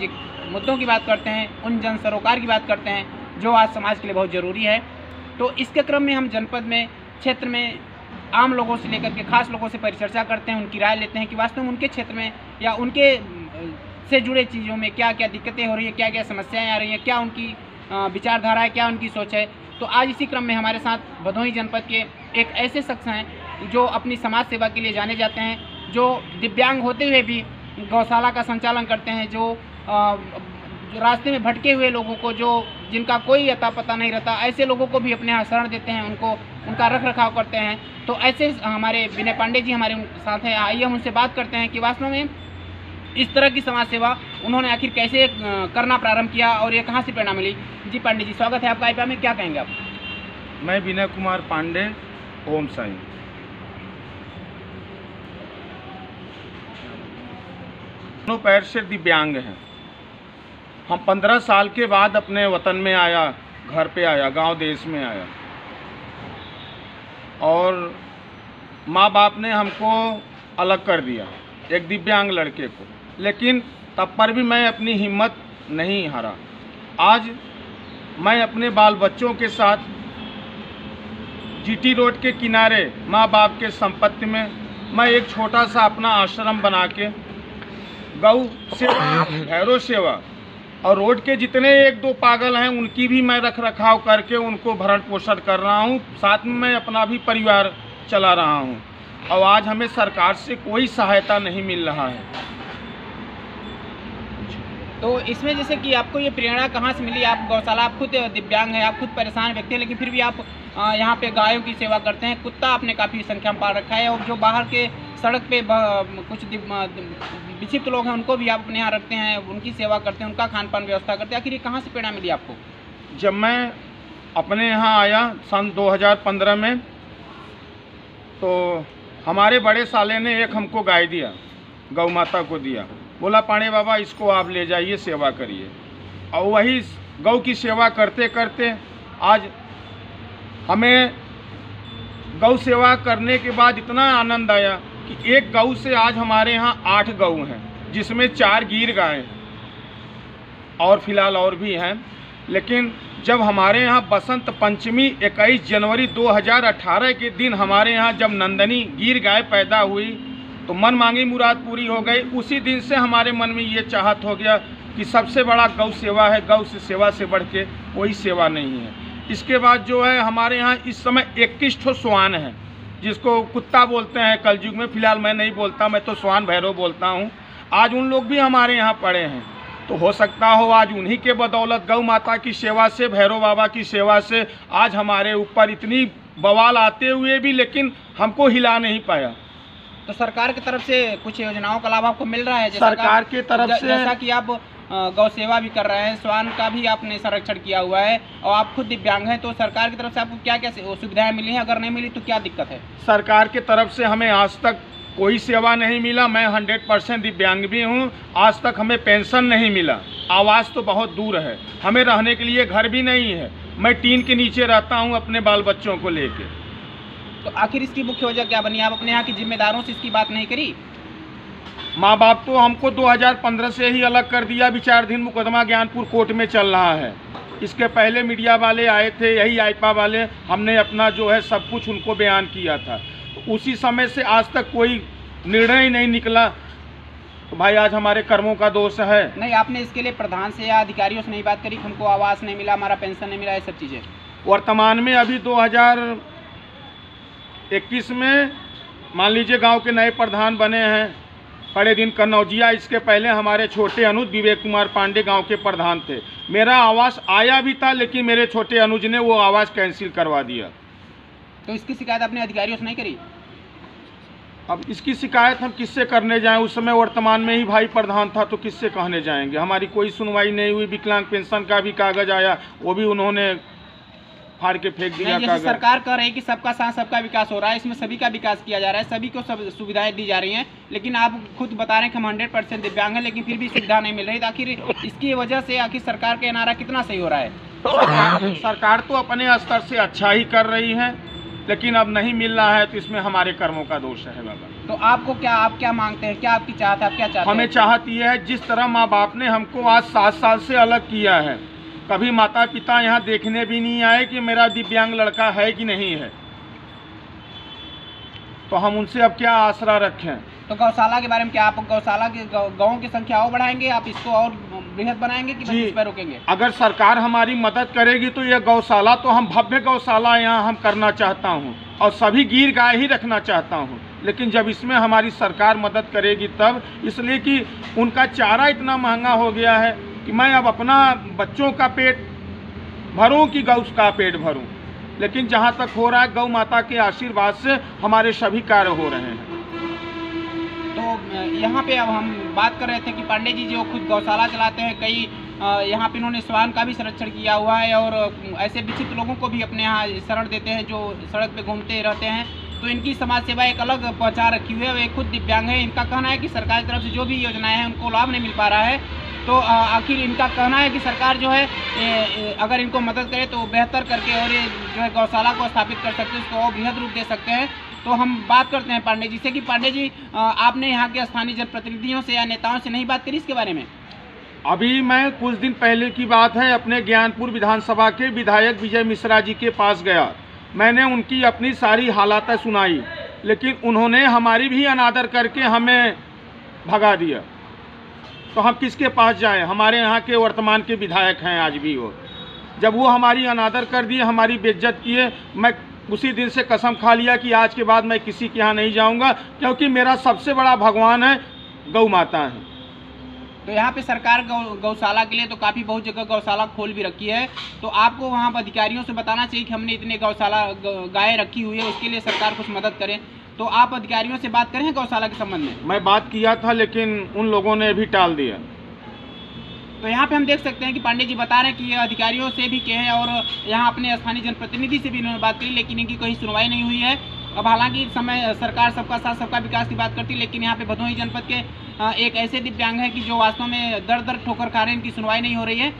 सामाजिक मुद्दों की बात करते हैं, उन जन सरोकार की बात करते हैं जो आज समाज के लिए बहुत ज़रूरी है। तो इसके क्रम में हम जनपद में, क्षेत्र में आम लोगों से लेकर के खास लोगों से परिचर्चा करते हैं, उनकी राय लेते हैं कि वास्तव में उनके क्षेत्र में या उनके से जुड़े चीज़ों में क्या क्या दिक्कतें हो रही है, क्या क्या समस्याएं आ रही हैं, क्या उनकी विचारधारा है, क्या उनकी सोच है। तो आज इसी क्रम में हमारे साथ भदोही जनपद के एक ऐसे शख्स हैं जो अपनी समाज सेवा के लिए जाने जाते हैं, जो दिव्यांग होते हुए भी गौशाला का संचालन करते हैं, जो रास्ते में भटके हुए लोगों को, जो जिनका कोई अता पता नहीं रहता, ऐसे लोगों को भी अपने यहाँ शरण देते हैं, उनको उनका रख रखाव करते हैं। तो ऐसे हमारे विनय पांडे जी हमारे साथ हैं, आइए हम उनसे बात करते हैं कि वास्तव में इस तरह की समाज सेवा उन्होंने आखिर कैसे करना प्रारंभ किया और ये कहाँ से प्रेरणा मिली। जी पांडे जी, स्वागत है आपका आईपा में, क्या कहेंगे आप? मैं विनय कुमार पांडे, ओम साईं। दोनों पैर से दिव्यांग हैं। हम 15 साल के बाद अपने वतन में आया, घर पे आया, गांव देश में आया, और माँ बाप ने हमको अलग कर दिया, एक दिव्यांग लड़के को। लेकिन तब पर भी मैं अपनी हिम्मत नहीं हारा। आज मैं अपने बाल बच्चों के साथ जीटी रोड के किनारे माँ बाप के संपत्ति में मैं एक छोटा सा अपना आश्रम बना के गौ सेवा, भैरव सेवा और रोड के जितने एक दो पागल हैं उनकी भी मैं रख रखाव करके उनको भरण पोषण कर रहा हूँ। साथ में मैं अपना भी परिवार चला रहा हूँ। और आज हमें सरकार से कोई सहायता नहीं मिल रहा है। तो इसमें जैसे कि आपको ये प्रेरणा कहाँ से मिली? आप गौशाला, आप खुद दिव्यांग हैं, आप खुद परेशान व्यक्ति हैं, लेकिन फिर भी आप यहाँ पे गायों की सेवा करते हैं। कुत्ता आपने काफ़ी संख्या में पाल रखा है, और जो बाहर के सड़क पे कुछ विक्षिप्त लोग हैं उनको भी आप अपने यहाँ रखते हैं, उनकी सेवा करते हैं, उनका खान पान व्यवस्था करते हैं। आखिर ये कहाँ से प्रेरणा मिली आपको? जब मैं अपने यहाँ आया सन 2015 में, तो हमारे बड़े साले ने एक हमको गाय दिया, गौ माता को दिया। बोला पांडे बाबा इसको आप ले जाइए, सेवा करिए। और वही गौ की सेवा करते करते आज हमें गौ सेवा करने के बाद इतना आनंद आया कि एक गौ से आज हमारे यहाँ 8 गौ हैं, जिसमें 4 गीर गायें और फिलहाल और भी हैं। लेकिन जब हमारे यहाँ बसंत पंचमी 21 जनवरी 2018 के दिन हमारे यहाँ जब नंदनी गीर गाय पैदा हुई तो मन मांगी मुराद पूरी हो गई। उसी दिन से हमारे मन में ये चाहत हो गया कि सबसे बड़ा गौ सेवा है, गौ से सेवा से बढ़ के कोई सेवा नहीं है। इसके बाद जो है हमारे यहाँ इस समय 21 ठो स्वान है, जिसको कुत्ता बोलते हैं कलयुग में। फिलहाल मैं नहीं बोलता, मैं तो स्वान भैरव बोलता हूँ। आज उन लोग भी हमारे यहाँ पड़े हैं। तो हो सकता हो आज उन्हीं के बदौलत गौ माता की सेवा से, भैरव बाबा की सेवा से आज हमारे ऊपर इतनी बवाल आते हुए भी लेकिन हमको हिला नहीं पाया। तो सरकार की तरफ से कुछ योजनाओं का लाभ आपको मिल रहा है? सरकार की तरफ से जैसा कि आप गौ सेवा भी कर रहे हैं, स्वान का भी आपने संरक्षण किया हुआ है, और आप खुद दिव्यांग हैं, तो सरकार की तरफ से आपको क्या क्या सुविधाएं मिली हैं? अगर नहीं मिली तो क्या दिक्कत है? सरकार की तरफ से हमें आज तक कोई सेवा नहीं मिला। मैं 100% दिव्यांग भी हूँ। आज तक हमें पेंशन नहीं मिला। आवास तो बहुत दूर है, हमें रहने के लिए घर भी नहीं है। मैं टीन के नीचे रहता हूँ अपने बाल बच्चों को लेके। तो आखिर इसकी मुख्य वजह क्या बनी? आप अपने यहाँ की जिम्मेदारों से इसकी बात नहीं करी? माँ बाप तो हमको 2015 से ही अलग कर दिया। विचाराधीन मुकदमा ज्ञानपुर कोर्ट में चल रहा है। इसके पहले मीडिया वाले आए थे, यही आईपा वाले, हमने अपना जो है सब कुछ उनको बयान किया था। तो उसी समय से आज तक कोई निर्णय नहीं निकला। तो भाई आज हमारे कर्मों का दोष है। नहीं, आपने इसके लिए प्रधान से या अधिकारियों से नहीं बात करी? हमको आवास नहीं मिला, हमारा पेंशन नहीं मिला, ये सब चीज़ें? वर्तमान में अभी 2021 में मान लीजिए गांव के नए प्रधान बने हैं बड़े दिन कन्नौजिया। इसके पहले हमारे छोटे अनुज विवेक कुमार पांडे गांव के प्रधान थे। मेरा आवास आया भी था, लेकिन मेरे छोटे अनुज ने वो आवास कैंसिल करवा दिया। तो इसकी शिकायत आपने अधिकारियों से नहीं करी? अब इसकी शिकायत हम किससे करने जाएं? उस समय वर्तमान में ही भाई प्रधान था, तो किससे कहने जाएंगे? हमारी कोई सुनवाई नहीं हुई। विकलांग पेंशन का भी कागज आया, वो भी उन्होंने फाड़ के फेंक दिया। जैसे सरकार कह रही है कि सबका साथ सबका विकास हो रहा है, इसमें सभी का विकास किया जा रहा है, सभी को सब सुविधाएं दी जा रही हैं, लेकिन आप खुद बता रहे हैं कि हम 100% दिव्यांग हैं, लेकिन फिर भी सुविधा नहीं मिल रही। तो आखिर इसकी वजह से आखिर सरकार का नारा कितना सही हो रहा है? सरकार तो अपने स्तर से अच्छा ही कर रही है, लेकिन अब नहीं मिल रहा है, तो इसमें हमारे कर्मों का दोष है बाबा। तो आपको क्या, आप क्या मांगते हैं, क्या आपकी चाहत है, आप क्या चाहते हैं? हमें चाहत ये है, जिस तरह माँ बाप ने हमको आज 7 साल से अलग किया है, कभी माता पिता यहाँ देखने भी नहीं आए कि मेरा दिव्यांग लड़का है कि नहीं है, तो हम उनसे अब क्या आसरा रखें। तो गौशाला के बारे में क्या, आप गौशाला के गौओं की संख्या और बढ़ाएंगे, आप इसको और बृहद बनाएंगे कि बस इस पर रोकेंगे? अगर सरकार हमारी मदद करेगी तो यह गौशाला, तो हम भव्य गौशाला यहाँ हम करना चाहता हूँ और सभी गिर गाय ही रखना चाहता हूँ, लेकिन जब इसमें हमारी सरकार मदद करेगी तब, इसलिए कि उनका चारा इतना महंगा हो गया है कि मैं अब अपना बच्चों का पेट भरूं कि गौ का पेट भरूं, लेकिन जहाँ तक हो रहा है गौ माता के आशीर्वाद से हमारे सभी कार्य हो रहे हैं। तो यहाँ पे अब हम बात कर रहे थे कि पांडे जी जो खुद गौशाला चलाते हैं, कई यहाँ पे इन्होंने श्वान का भी संरक्षण किया हुआ है और ऐसे विचित्र लोगों को भी अपने यहाँ शरण देते हैं जो सड़क पे घूमते रहते हैं। तो इनकी समाज सेवा एक अलग पहचान रखी हुई है, वे खुद दिव्यांग है। इनका कहना है कि सरकार की तरफ से जो भी योजनाएं हैं उनको लाभ नहीं मिल पा रहा है, तो आखिर इनका कहना है कि सरकार जो है अगर इनको मदद करे तो बेहतर करके और ये जो है गौशाला को स्थापित कर सकते हैं, उसको और बृहद रूप दे सकते हैं। तो हम बात करते हैं पांडे जी से कि पांडे जी, आपने यहाँ के स्थानीय जनप्रतिनिधियों से या नेताओं से नहीं बात करी इसके बारे में? अभी मैं कुछ दिन पहले की बात है, अपने ज्ञानपुर विधानसभा के विधायक विजय मिश्रा जी के पास गया। मैंने उनकी अपनी सारी हालातें सुनाई, लेकिन उन्होंने हमारी भी अनादर करके हमें भगा दिया। तो हम किसके पास जाएं? हमारे यहाँ के वर्तमान के विधायक हैं आज भी वो, जब वो हमारी अनादर कर दिए, हमारी बेइज्जत किए, मैं उसी दिन से कसम खा लिया कि आज के बाद मैं किसी के यहाँ नहीं जाऊँगा, क्योंकि मेरा सबसे बड़ा भगवान है गौ माता है। तो यहाँ पे सरकार गौशाला के लिए तो काफ़ी बहुत जगह गौशाला खोल भी रखी है, तो आपको वहाँ पर अधिकारियों से बताना चाहिए कि हमने इतने गौशाला गाय रखी हुई है, उसके लिए सरकार कुछ मदद करे। तो आप अधिकारियों से बात करें गौशाला के संबंध में? मैं बात किया था, लेकिन उन लोगों ने भी टाल दिया। तो यहाँ पे हम देख सकते हैं कि पांडे जी बता रहे हैं कि अधिकारियों से भी कहे और यहाँ अपने स्थानीय जनप्रतिनिधि से भी इन्होंने बात की, लेकिन इनकी कोई सुनवाई नहीं हुई है। अब हालांकि इस समय सरकार सबका साथ सबका विकास की बात करती है, लेकिन यहाँ पे भदोही जनपद के एक ऐसे दिव्यांग हैं कि जो वास्तव में दर दर ठोकर खा रहे हैं, इनकी सुनवाई नहीं हो रही है।